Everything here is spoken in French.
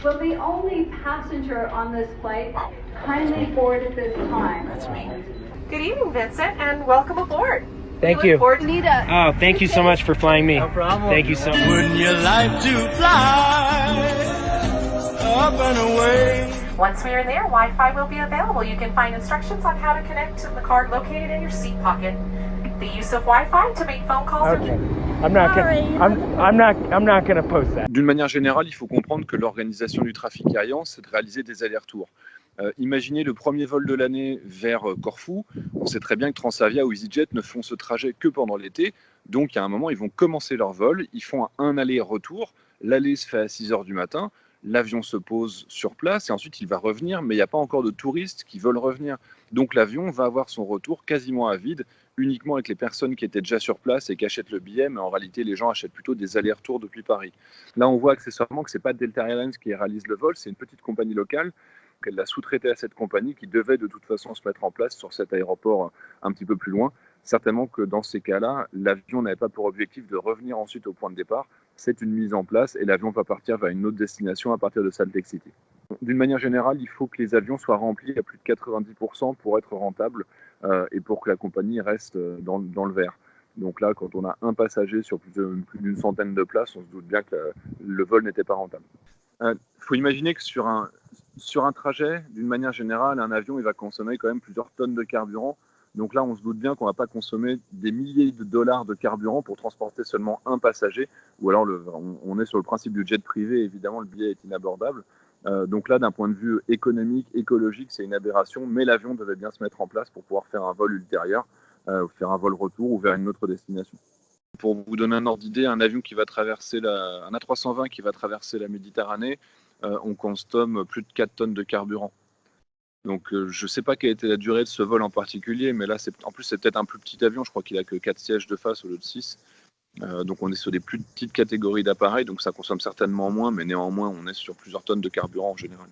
Will the only passenger on this flight kindly board at this time? That's me. Good evening, Vincent, and welcome aboard. Thank We you. look forward to Anita. Oh, thank you so much for flying me. No problem. Thank you so much. Wouldn't you like to fly up and away? Once we are there, Wi-Fi will be available. You can find instructions on how to connect to the card located in your seat pocket. The use of Wi-Fi to make phone calls. Okay. I'm not gonna post that. D'une manière générale, il faut comprendre que l'organisation du trafic aérien, c'est de réaliser des allers-retours. Imaginez le premier vol de l'année vers Corfou. On sait très bien que Transavia ou EasyJet ne font ce trajet que pendant l'été. Donc, à un moment, ils vont commencer leur vol. Ils font un aller-retour. L'aller se fait à 6 h du matin. L'avion se pose sur place et ensuite il va revenir, mais il n'y a pas encore de touristes qui veulent revenir. Donc l'avion va avoir son retour quasiment à vide, uniquement avec les personnes qui étaient déjà sur place et qui achètent le billet, mais en réalité les gens achètent plutôt des allers-retours depuis Paris. Là on voit accessoirement que ce n'est pas Delta Airlines qui réalise le vol, c'est une petite compagnie locale. Elle l'a sous-traité à cette compagnie qui devait de toute façon se mettre en place sur cet aéroport un petit peu plus loin. Certainement que dans ces cas-là, l'avion n'avait pas pour objectif de revenir ensuite au point de départ. C'est une mise en place et l'avion va partir vers une autre destination à partir de Salt Lake City. D'une manière générale, il faut que les avions soient remplis à plus de 90% pour être rentables et pour que la compagnie reste dans le vert. Donc là, quand on a un passager sur plus d'une centaine de places, on se doute bien que le vol n'était pas rentable. Faut imaginer que sur un trajet, d'une manière générale, un avion il va consommer quand même plusieurs tonnes de carburant. Donc là, on se doute bien qu'on ne va pas consommer des milliers de dollars de carburant pour transporter seulement un passager. Ou alors, on est sur le principe du jet privé, évidemment, le billet est inabordable. Donc là, d'un point de vue économique, écologique, c'est une aberration, mais l'avion devait bien se mettre en place pour pouvoir faire un vol ultérieur, faire un vol retour ou vers une autre destination. Pour vous donner un ordre d'idée, un avion qui va traverser un A320 qui va traverser la Méditerranée, on consomme plus de 4 tonnes de carburant. Donc je ne sais pas quelle était la durée de ce vol en particulier, mais là, en plus, c'est peut-être un plus petit avion. Je crois qu'il n'a que 4 sièges de face au lieu de 6. Donc on est sur des plus petites catégories d'appareils, donc ça consomme certainement moins, mais néanmoins, on est sur plusieurs tonnes de carburant en général.